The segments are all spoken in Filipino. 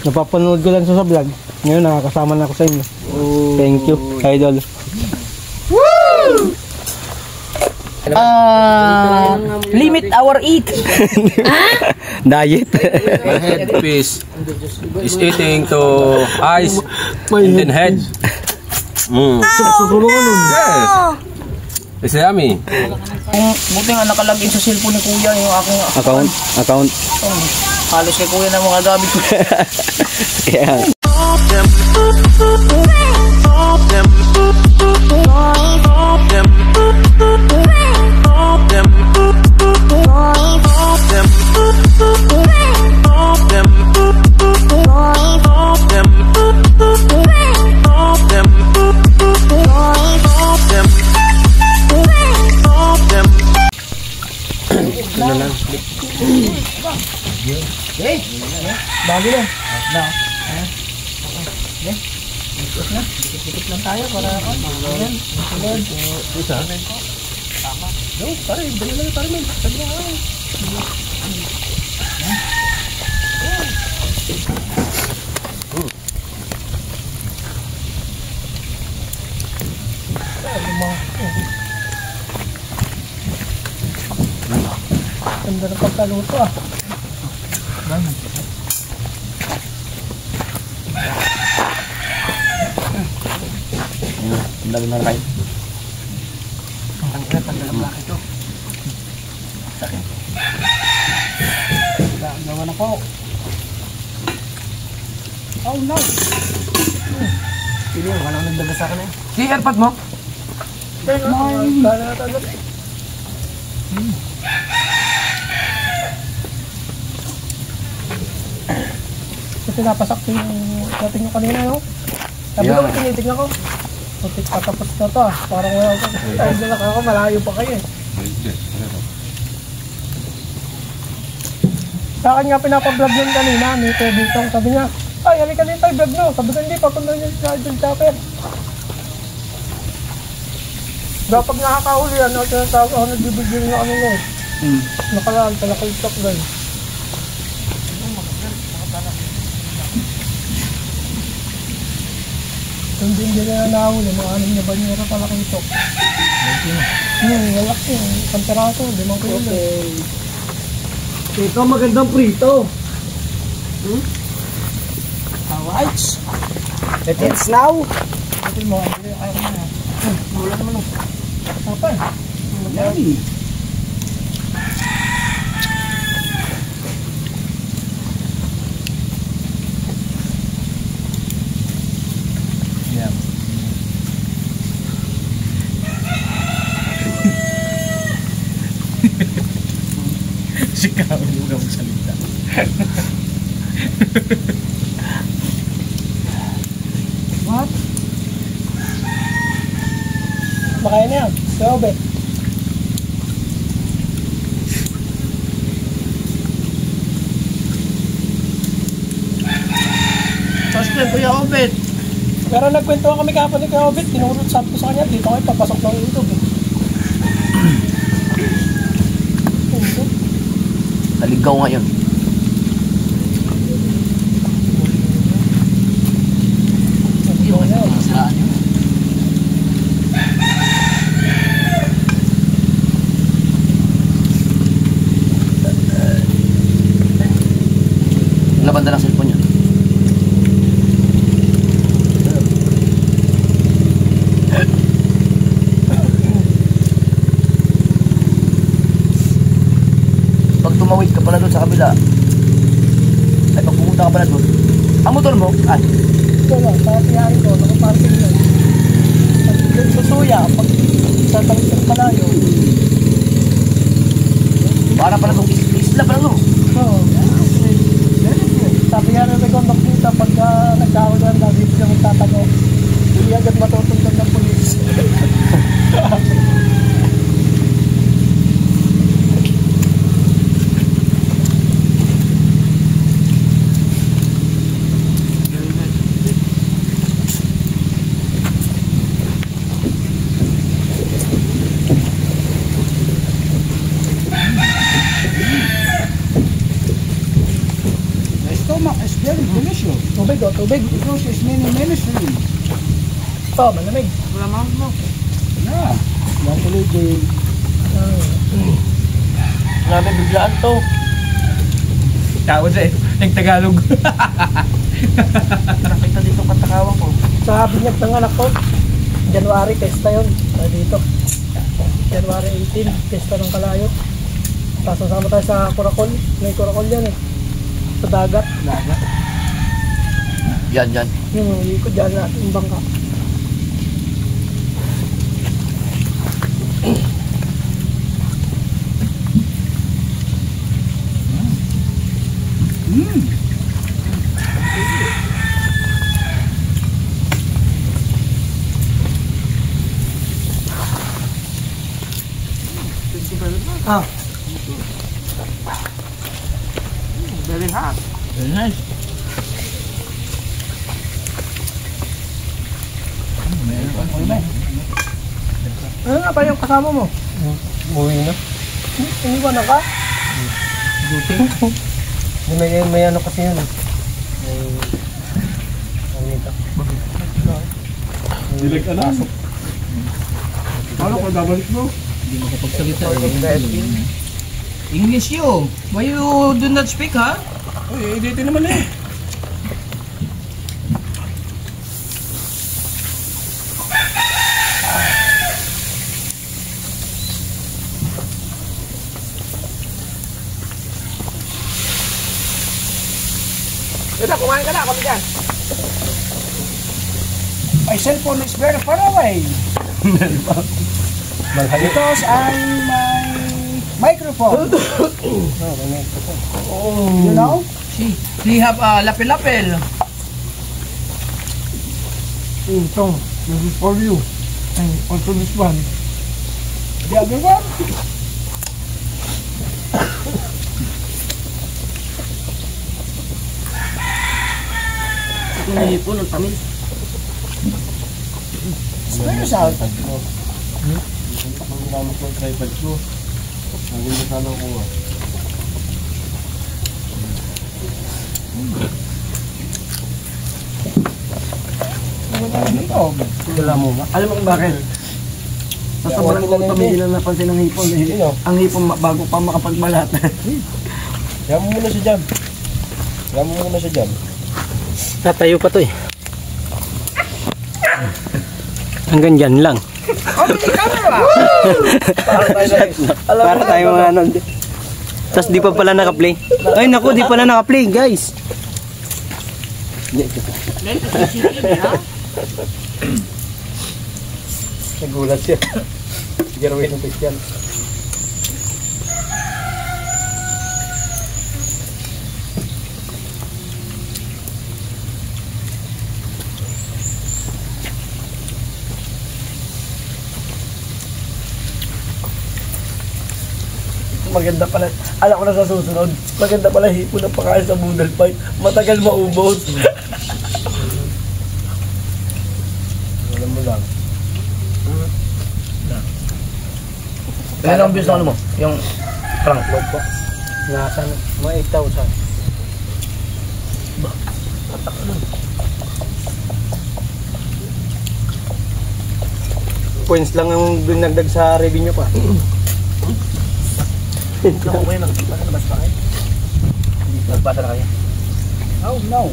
Napapanood ko lang sa vlog. Ngayon nakakasama na ako sa inyo. Thank you, idol. Limit our eat. Diet. My headpiece is eating to eyes and then head. Yes. It's yummy. Buti nga nakalagay sa cellphone ni Kuya yung aking Account. halos kay Kuya na mga gamit ko. Yeah. Bago lang. Dikit-dikit lang tayo para ayan. Isa. Tama. No, pare, dali lang pare man. Sabi na ako. Ganda ng pagkaluto ah. Ang dami na kayo. Ang tanggal ito. Sakit. Naman ako. Oh no. Hindi, walang nagdaga sa akin eh. Si airpod mo? Kasi napasak ko yung dating nyo kanina, no? Sabi ko, tinitignan ko. Putik patapos na to ah. Parang wala ko. Ay, doon ako, malayo pa kayo eh. Sa akin nga pinapablog yun kanina, may dito. Sabi niya, ay, halika dito, vlog no. Sabi ko, hindi, papunta niya sa Idol Chopper. Kapag nakakahuli yan, nagbibigyan niya ano no. Nakalaan, talakalitok doon. Hindi na nahuli, mga 6 na banyera talakalitok. Walak yun, panteraso, 5 kilo. Ito magandang prito. Alright. Let it now. Ito mo, ayaw mo na. Wala naman o. Apa eh? Madami. Sikaw, huwag ka magsalita. What? Makain na yan. Kuya Obet. Tapos na Kuya Obet. Pero nagkwentuhan kami kahapon ni Kuya Obet. Tinurot sabi ko sa kanya. Dito kayo papasok ng YouTube. Naligaw ngayon. Labanda ng cellphone niya. Pag tumawid ka pala doon sa kabila, ay pag pumunta ka pala doon, ang motor mo, Ito lang, sa tiyahin ko, nakaparking lang. Pag susuya, pag sa tangit ng malayo. para pala doon, isla pala doon. Oo. Sabi nga na nag-conduct dito, pagka nagkahulan na, dito siya magtatago. Hindi agad matutundan ng polis. stomach is very delicious. Tubig o, tubig. Because it's many shrimp. Oh, malamig. Yeah. Luckily, they Grabe, biglaan to. Tawad siya yung Tagalog. Nakita dito katakawang ko. Sa binyag ng anak ko, January, testa yun. Dito. January 18, testa ng Kalayo. Tapos sasama tayo sa Corakol. May Corakol yan eh. Sa dagat. Yan. Yung ikot dyan na yung bangka. Ah. Very hot. Very nice. Ano nga pa yung kasama mo? Uwi na. Iniwan na ka? May ano kasi yun. Ano ito? dilag ka na. Paano kung babalik mo? Hindi makapagsalita English you. Why you do not speak, ha? Uy, dito naman eh. Ito, kumain ka na. Kami dyan. My cellphone is very far away. Because I'm my microphone. You know? We have lapel-lapel. Ito, this is for you. And also this one. The other one? Ito na hipon, ang tamis. Very salt. Dala mo ba? Alam mo kung bakit? Sa sobrang gutom, hindi na napansin ng hipon. Ang hipon, bago pa makapagbalat. Yan mo muna siya dyan. Tatayo pa to eh. Hanggang dyan lang. Para tayo mga ano. Tapos di pa pala naka-play. Ay naku, di pala naka-play guys. Nagulat siya. Garawin ng Christian. Maganda pala. Alam ko na sa susunod. Maganda pala hipon na pakain sa Boodle Fight. Matagal maubos. Alam mo lang. Kailan ang views na ano mo? Yung prank. Po. Nasa mga 8,000. Points lang ang binagdag sa revenue pa. Okay na. Basta kayo. Nagbasa na kayo. Oh no.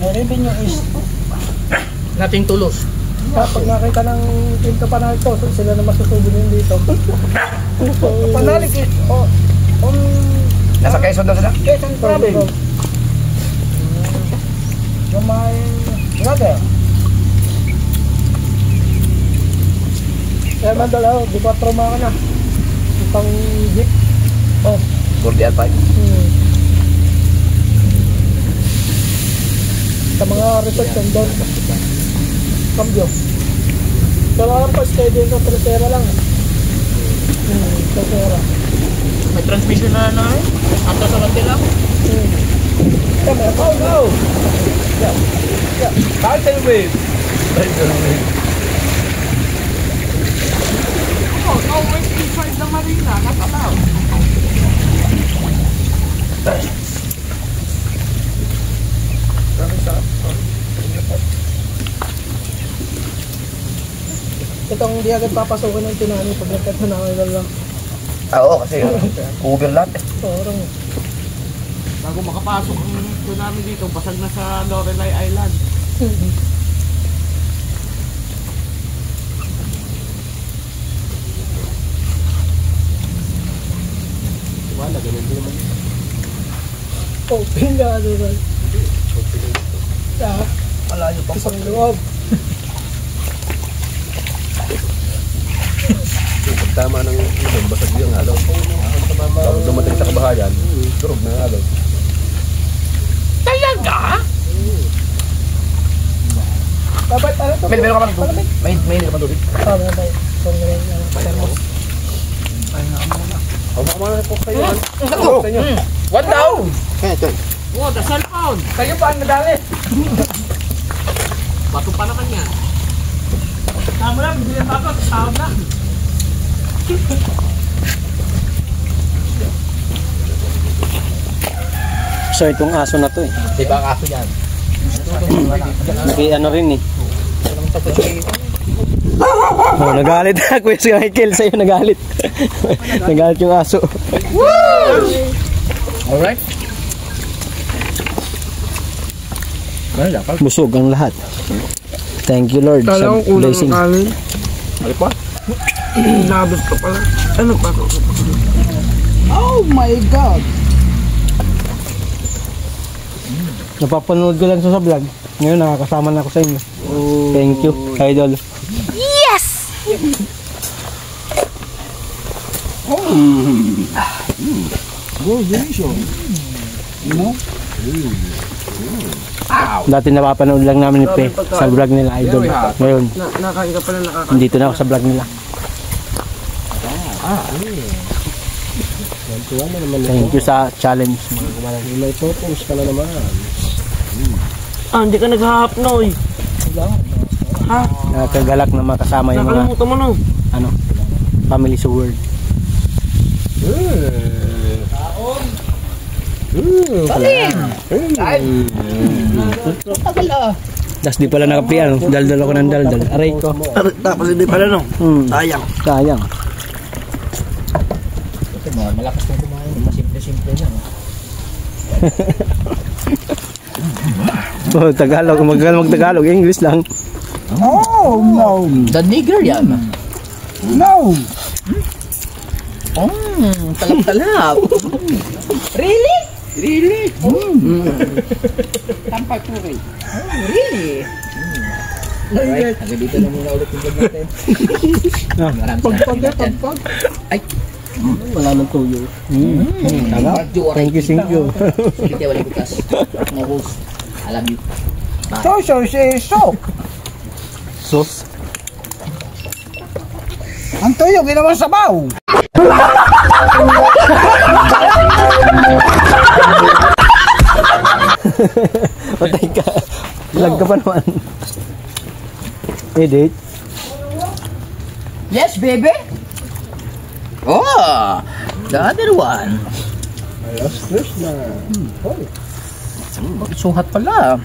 My revenue is Nating tulos. Kapag nakita ng team ka pa na ito, sila na masusubo din dito. panalik is on Nasa Quezon daw sila? Quezon Province. So my brother. Kaya man dalaw, di 4 mga ka na. Yung pang jeep. Oh. 40 5. Sa mga research and doon. Cambio. Pero alam pa, steady sa tercera lang. Tercera. May transmission na na eh. Hanggang sa Mandela. Come on, go! Tidal wave. Tidal wave. Always inside the marina, not allowed. Itong hindi agad papasukin ng tinani pag nagkatanakailan lang. Oo, kasi cover lahat eh. Parang Bago makapasok ang tsunami dito, basag na sa Lorelei Island. Wala, ganun din naman. open ka doon. Malayo pa. Isang loob. Pagtama ng ilong, basag yung alaw. Pag dumating sa kabahayan, durog na ang alaw. Dapat ano to? Meron ka pa ng tubig? May ka pa tubig? Tama na tayo. So, thermos. Pagmamahal po kayo. Ano? One down! Oh, the cellphone! Kayo pa ang nadali. Bato pa naman yan. Tama na, bibili pa ako. Tawag na. So itong aso na to eh. Diba ang aso yan? Naki ano rin eh. Oh, nagalit na Kuya si Michael sa'yo, nagalit. Nagalit yung aso. Alright. Busog ang lahat. Thank you Lord sa blessing. Ano pa? Nabos ka pala. Ano pa? Oh my God! Napapanood ko lang sa vlog. Ngayon nakakasama na ako sa inyo. Thank you, idol. Dati napapanood lang namin ni Pe sa vlog nila, idol. Ngayon, Nakain ka pala nandito na ako sa vlog nila. Thank you sa challenge. May purpose ka na naman. Ah, hindi ka naghahapnoy. Nakagalak na makasama yung mga Nakalimutan mo no. ano, family sa world. Das di pala nakapi ano, daldal ako ng daldal. Aray ko. Tapos hindi pala no. Sayang. Sayang. Malakas na kumain. Masimple-simple yan. Oh, Tagalog, mag-Tagalog, English lang. Oh no! The nigger yan. No! Talap-talap. Really? Really? Tampay po rin. Really? Alright, hanggang dito na muna ulit yung vlog natin. Maraming Pagpag. Ay, Wala nang tuyo. Thank you, thank you. hindi wala bukas. Mga host. I love you. So. Sos. Ang tuyo, ginawa sabaw. Patay ka. Vlog ka pa naman. Edit. Yes, baby. Oh, the other one. Bakit suhat pala?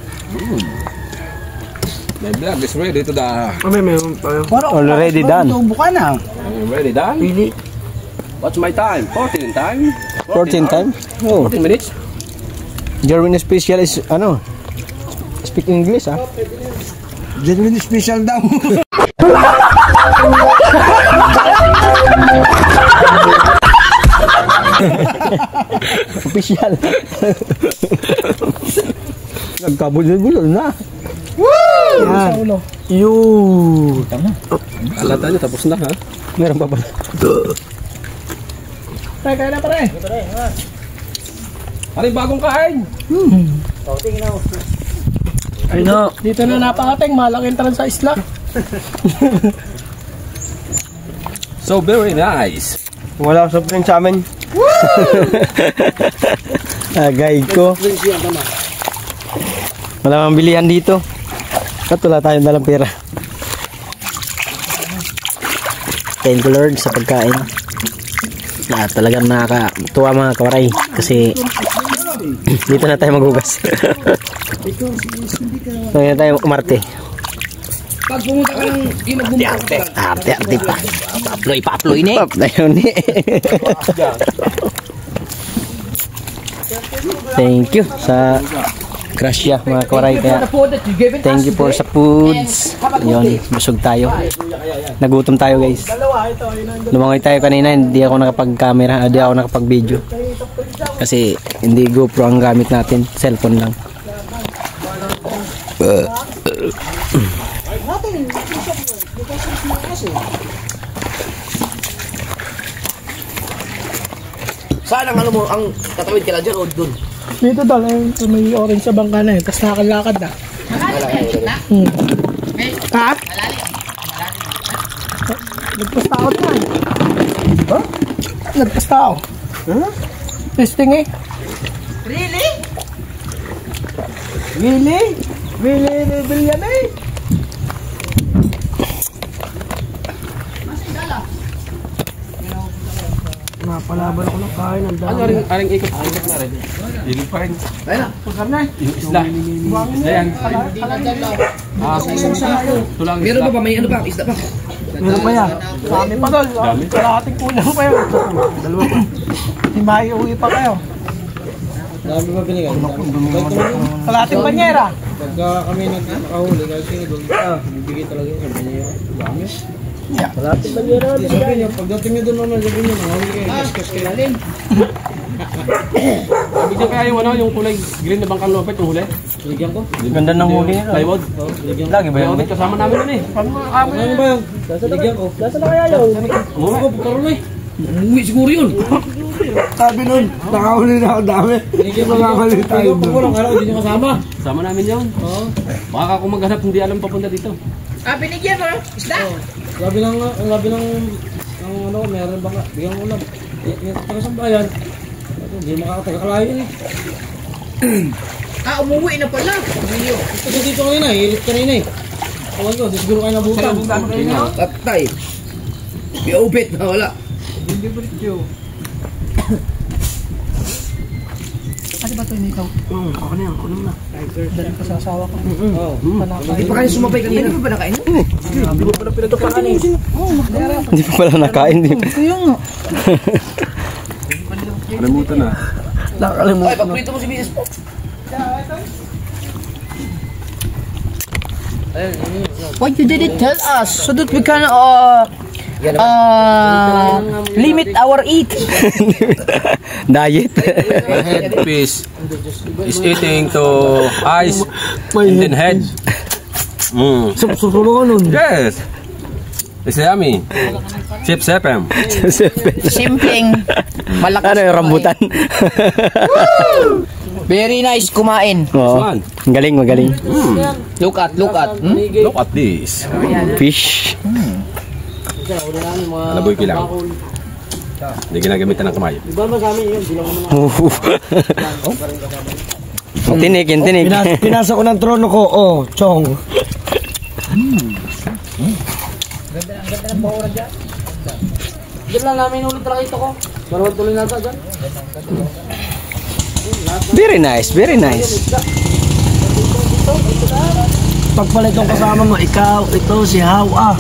My vlog is ready to the... Meron tayo. Already done. Tubo ka na. I'm ready done. Really? What's my time? 14 time? 14 time? Oh. 14 minutes? Jerwin special is ano? Speak English ah. Genuine special daw. Official. Nagkabulol-bulol na. Yan. Yun. Alata nyo, tapos na ha? Meron pa pala. Kaya na pare. Ano yung bagong kain? Ay no. Dito na napakating, malaking trans sa isla. So very nice. Wala sa friend sa amin. Guide ko. Wala mang bilihan dito. At wala tayong dalang pera. Thank you Lord sa pagkain. Talagang nakakatuwa mga kawaray. Kasi Dito na tayo maghugas. Dito na tayo umarte. Pag pumunta ka lang, di magbumunta ka pa. Arte pa. Pa-uploy ni. Ayun ni. Thank you sa grasya mga kawaray. Kaya thank you for sa foods. Yun, busog tayo. Nagutom tayo guys. Lumangoy tayo kanina, hindi ako nakapag-camera, hindi ako nakapag-video. Kasi hindi GoPro ang gamit natin, cellphone lang. Saan ang ano mo, ang tatawid ka lang dyan o dun? Dito dal, may orange sa bangka na yun, tapos nakakalakad na. Ha? Nagpas tao na eh. Ha? Nagpas tao. Testing eh. Really? Really yan eh. Napalaban ako ng kain ng dami. Aring ikot na rin. Ilog pa rin. Ayun na. Pagkar na eh. Yung isla. Isla yan. Ito lang Meron ba may ano pa? Isda pa? Meron pa yan. Dami pa dol. Kalahating kulang pa yun. Dalawa pa. Hindi maiuwi pa kayo. Dami ba binigay? Kalahating banyera. Pagka kami nakahuli, kasi bibigay talaga yung kanya yung dami. Kalahating banyera. Sabi niya, pagdating niyo doon naman, sabi niya, nakahuli kayo, discuss kayo. Sabi niyo kaya yung ano, yung kulay green na bangkang lopet, yung huli. Ligyan ko? Ganda ng huli nila. Plywood. Lagi ba yun? Lopet, kasama namin yun eh. Ano ba yun? Ligyan ko. Nasa na kaya yun? Umuwi ko, karoon eh. Umuwi siguro yun. Sabi nun, nakahuli na ako dami. Makakali tayo Pag doon. walang araw, hindi nyo kasama. Kasama namin yun. Oo. Baka kung maghanap, hindi alam papunta dito. Binigyan mo? Isda? Labi ng ano, meron ba nga, bigyan ko lang. Yung taga-sambayan, hindi makakataga-kalayo yun eh. Umuwi na pala. Kasi dito kanina, hilit kanina eh. Kawan ko, di siguro kayo nabutan. Tatay. Biobit na wala. Hindi ba rin Kasi ba ito yung ikaw? Ako na yan, kunin na. Dali pa sa asawa ko. Oo. Hindi pa kayo sumabay kanina. Hindi pa ba nakain? Hindi mo pala pinagkakaan eh. Hindi pa pala nakain. Kaya nga. Kalimutan na. Ay, pagprito mo si Mrs. Po. Why you didn't tell us so that we can limit our eat? Diet. Headpiece is eating to eyes and then head. Susulungan nun. Yes. It's yummy. Chip sepem. Simpleng malakas. Ano yung rambutan? Very nice kumain. Oo. Galing, magaling. Look at. Look at this. Fish. Alaboy kilang. Hindi ginagamitan ng kamay. Iba ba sa amin yun? Bilang mo naman. Tinik, yung tinik. Pinasa ko ng trono ko, chong. Ganda ng bahura dyan. Diyan lang namin ulit rakito ko. Marawag tuloy nata dyan. Very nice, very nice. Pagpalit yung kasama mo, ikaw, ito, si Hawa.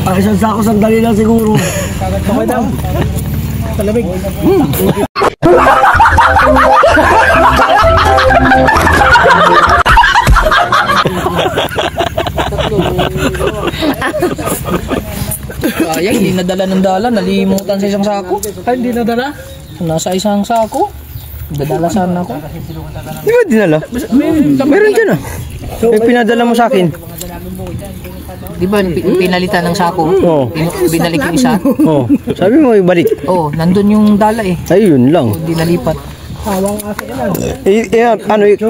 Ang isang sako, sandali lang siguro. Okay daw. Talamig. Sayang, hindi nadala ng dala. Nalimutan sa isang sako. Ay, hindi nadala. Nasa isang sako. Dadala sana ako. Di ba dinala? Meron dyan ah. May pinadala mo sa akin. Di ba pinalitan ng sako? Oo. Binalik yung isa? Oh, sabi mo ibalik. Oo, nandun yung dala eh. Ayun lang. Di nalipat. Hawang aso ka lang.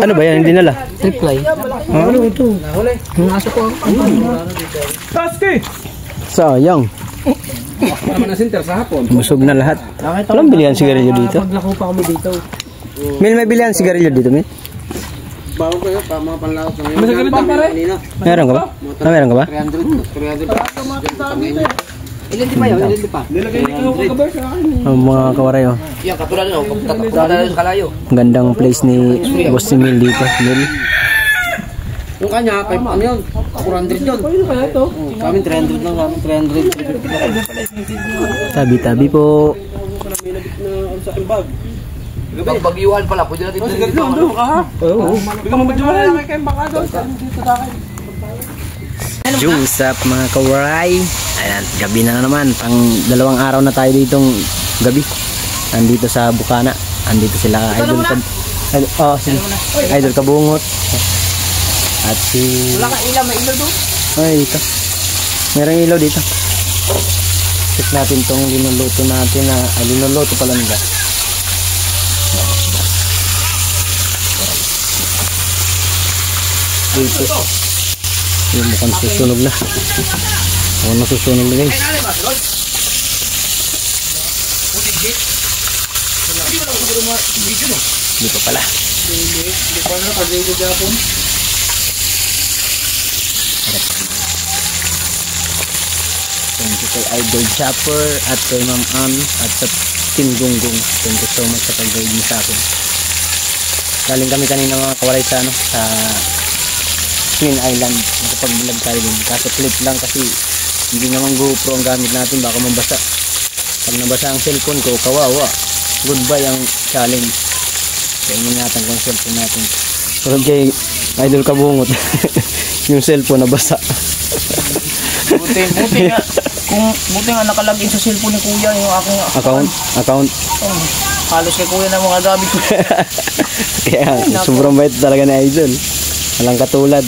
Ano ba yan? Hindi nala. Reply. Ano ito? Yung aso ko. Taski! Sayang. Naman na center sa hapon. Busog na lahat. Walang bilihan sigarilyo dito. Paglako pa kami dito. Mil, may bilihan sigarilyo dito, Mil? Bago kayo, mga panlawat na ngayon. Masagabit na pare. Kanina. Meron ka ba? Meron ka ba? 300. Ilan di ba yun? Ilan di pa? Ang mga kawaray, oh. Yan, katulad nyo. Katulad na sa kalayo. Gandang place ni Boss Emil dito. Emil. Yung kanya, ano yun? 400 yun. Pwede kaya ito? Sa amin 300 lang, sa amin 300. Tabi-tabi po. Sa bag. Pag bagyuhan pala, pwede natin ito dito. Bigyan mo magdiwala lang kayo baka doon. What's up mga kawaray? Ayan, gabi na naman. Pang 2 araw na tayo ditong gabi. Andito sa Bukana. Andito sila Idol Idol Kabungot. At si... Wala ka ilaw, may ilaw doon. Ay, dito. Merong ilaw dito. Check natin tong linuluto natin na... linuluto pala nila. Dito. Yung mukhang susunog na. Mukhang nasusunog na guys. Dito pala. Thank you kay Idol Chopper at kay Ma'am Ann at sa Team Gunggong. Thank you so much sa pag-guide mo sa akin. Galing kami kanina mga kawaray sa ano, sa Twin Island. Nakapag-vlog tayo din. Kaso clip lang kasi hindi naman GoPro ang gamit natin, baka mabasa. Pag nabasa ang cellphone ko, kawawa. Goodbye ang challenge. Kaya ingatan ko ang cellphone natin. Pero kay Idol Kabungot, yung cellphone nabasa. Buti nga nakalagin sa cellphone ni Kuya yung aking Account. Halos kay Kuya na mga gamit ko. Kaya sobrang bait talaga ni Idol. Walang katulad.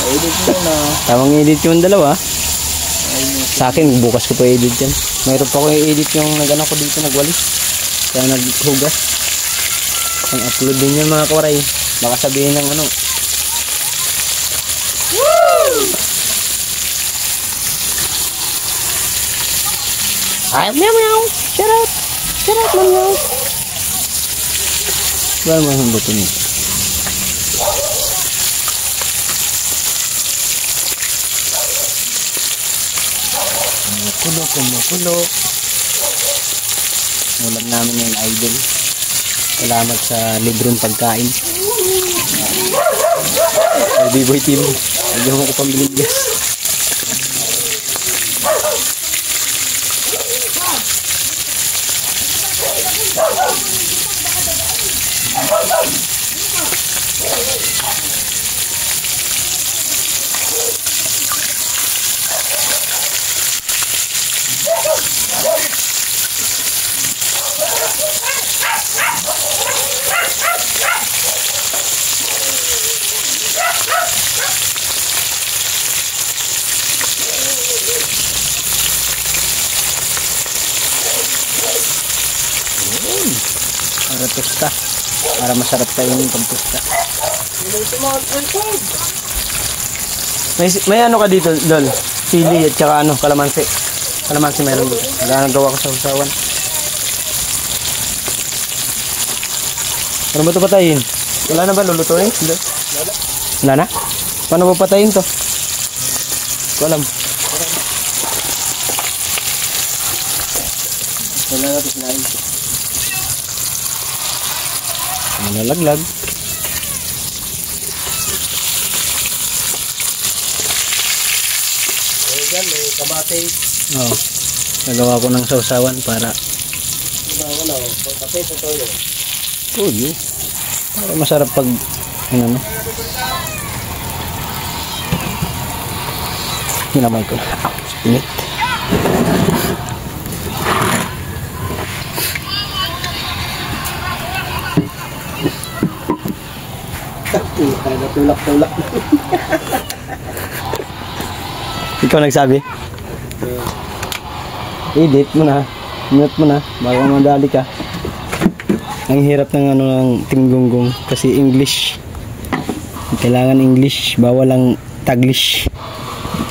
Edit mo na. Tamang edit yung dalawa. Sa akin, bukas ko pa edit yan. Mayroon pa ko i-edit yung nag-ano ko dito, nagwalis. Kaya naghugas. Ang upload din yan mga kawaray. Baka sabihin ng ano. Ay, meow. Shut up, meow. Ba naman ang buto niya? Kumukulo. Ulam namin yung Idol. Salamat sa libreng pagkain. B-Boy Team. Hindi mo ko pambilin gas. Para tosta. Para masarap kainin pag tosta. May ano ka dito, Dol? Sili at saka ano, kalamansi. Kalamansi meron dito. Nagagawa ko sa usawan. Ano ba ito patayin? Wala na ba lulutuin? Wala na? Paano ba patayin to? Ko alam. Wala na ito sinain. Nalaglag. Ayan, may kamate. Oo. Nagawa ko ng sausawan para Kape sa toyo. tuyo. Para masarap pag ano. Hinamay ko na. Init. Tulak. Ikaw nagsabi? Edit mo na. Mute mo na. Bago madali ka. Ang hirap ng ano ng Team Gunggong kasi English. Kailangan English. Bawal ang Taglish.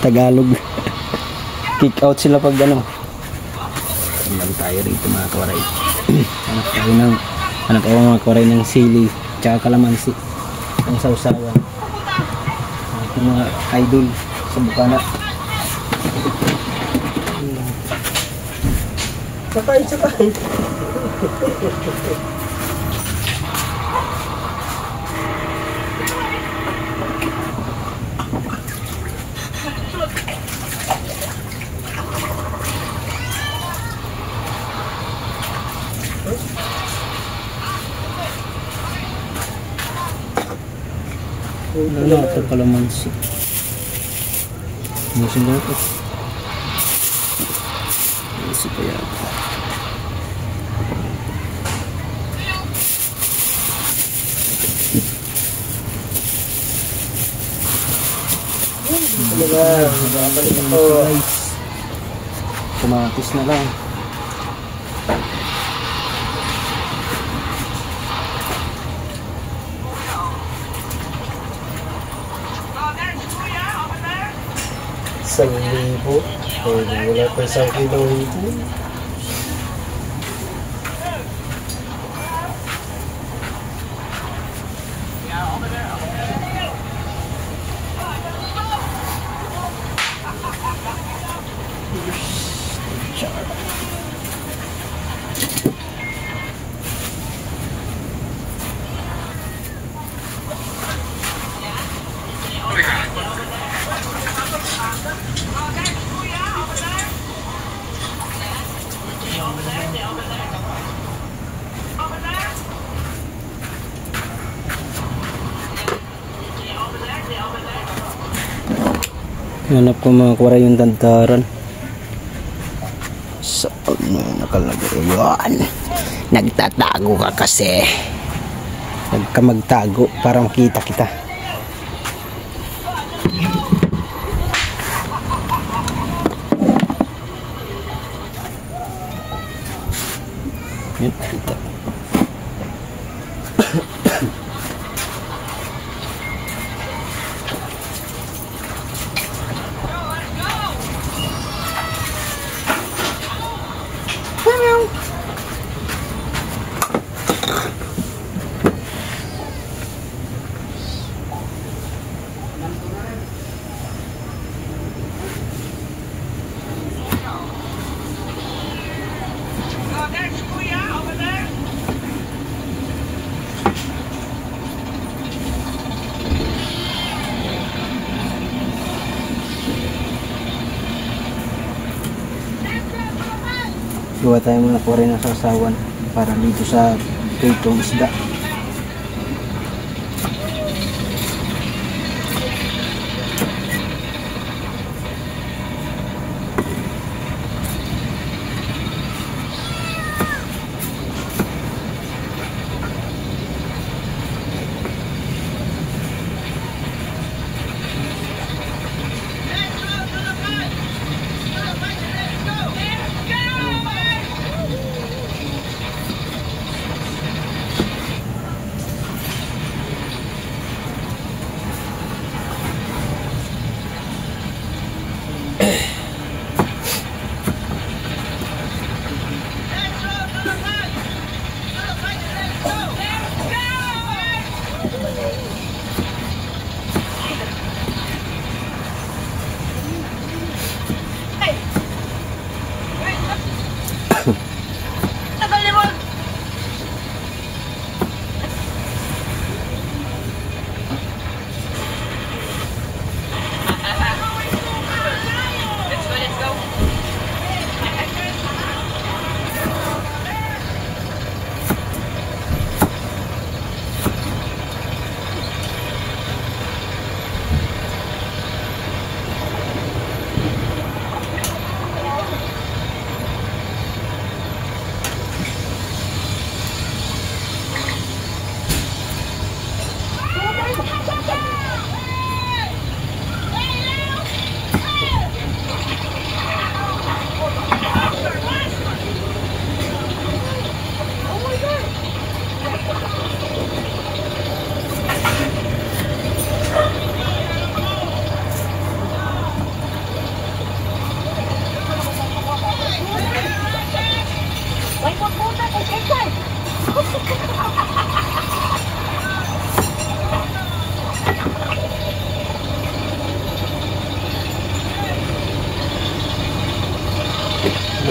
Tagalog. Kick out sila pag ano. Lang tayo rito mga kawaray. Hanap ako mga kawaray ng sili tsaka kalamansi. Ang sausawan. Ang mga idol sa Bukana. Sakay. Wala ito kalamansi. Masin na ito. Masin pa yata. Kumatis na lang. Isang libo. Wala pa isang kilo ito. Hanap ko mga kuwaray yung dandaran. Saan mo nakalagay yun? Nagtatago ka kasi. Huwag ka magtago para makita kita. Yun, kita. Gawa tayo mga kuwaray ng sasawan para dito sa pritong isda.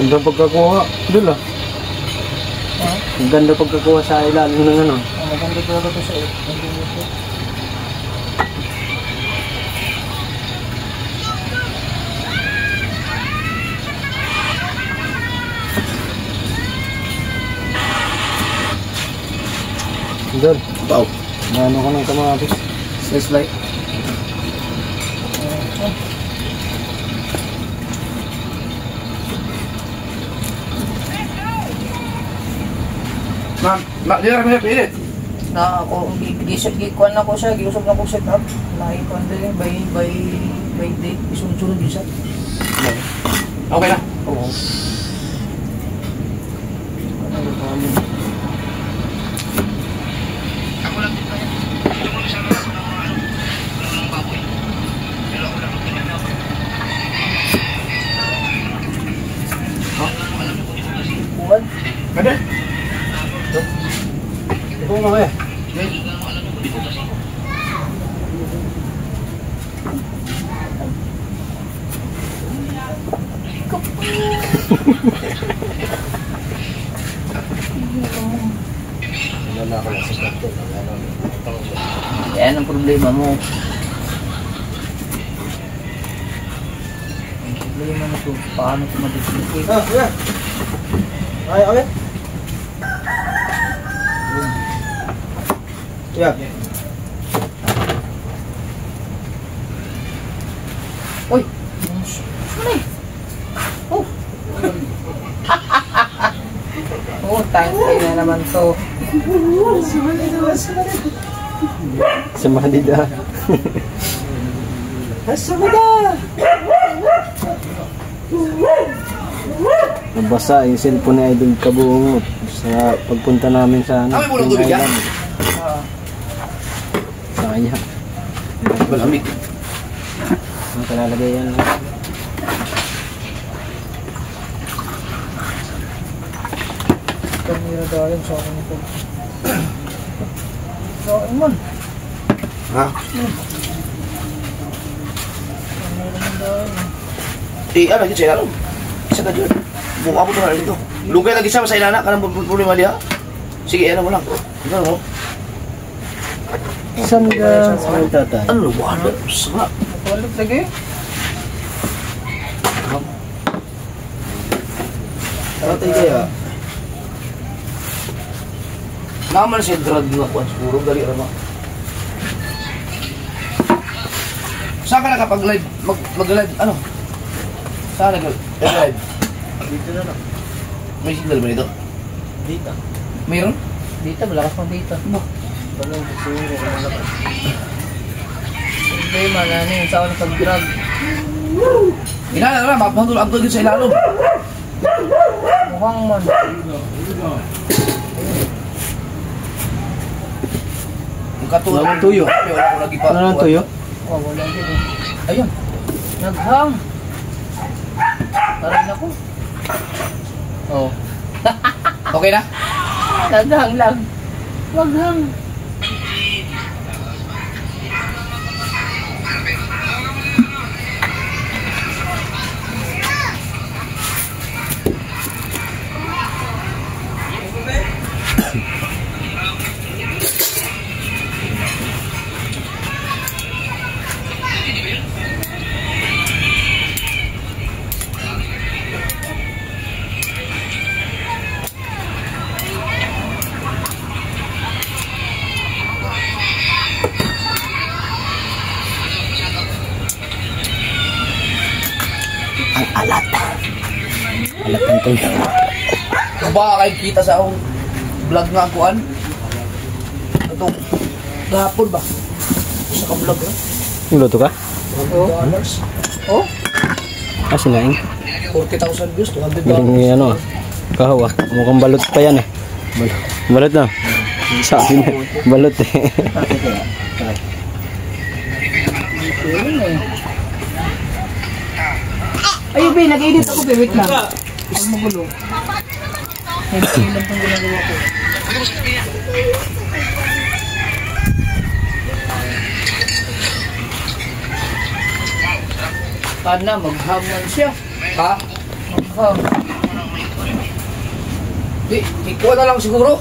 Ganda pagkakuha. Dul ah. Ang ganda pagkakuha sa ilalim ng ano. Maganda talaga to sa Dul. Wow. Ano ka ng kamatis? Slice like. Di na kami pilit. na ako gikuan na ko siya, giusap na ko set up. Naikuan din by date isunod din siya. Okay na. Oo. Buwan. Kada? Ito nga eh. Yan ang problema mo. Ang problema mo to, paano ko ma-duplicate? Okay. Ay, okay. Yeah. Uy! Sorry! Oh! Oh, tangkay na naman to. Sumadida. Nabasa yung cellphone ni Idol Kabungot sa pagpunta namin sa ano, Kami mo nang tubig yan? sa kanya. Malamig. Ang kalalagay yan. Kamira dahil sa akin ito. So, man. Ha? Kamira naman dahil. Ano, lagi sa ilalong. Isa ka dyan. Buka mo ito na dito. Lugay lagi sa ilana, ka ng problema diya. Sige, ano mo lang. Ikaw mo. Sangga sa tatay. Ano, wala. Sarap. Nakulit lagi. Tatay kaya. Naman siya drug nga kuwan. Puro gali rama. Saan ka nakapag-live? Mag-live? Ano? Saan nag-live? Dito na lang. May signal ba nito? Dito. Mayroon? Dito, malakas pang dito. Tanong ko siguro kung ano ba. Problema na niyo sa ako pag-drug. Inala na, mapahantol ang tugin sa ilalong. Mukhang man. Ang katulad. Walang tuyo. Wala ko lagi pa. Ano lang tuyo? Oh, wala dito. Ayun. Naghang. Aray na ko. Oh. Okay na? Naghang lang. Waghang. Alat ng tuyo. Kung baka kayo kita sa akong vlog nga kuan. Itong gahapon ba? Sa ka-vlog na. Luto ka? $100. Oh? Ah, sinaing. 40,000 views, $200. Yung ano, kahawa. Mukhang balot pa yan eh. Balot na. Sabi na, balot eh. Ayun, Be, nag-edit ako, Be. Wait lang. Huwag magulo. Nag-edit lang itong ginagawa ko. Kana, maghang man siya. Ha? Maghang. Di, ikuha na lang siguro.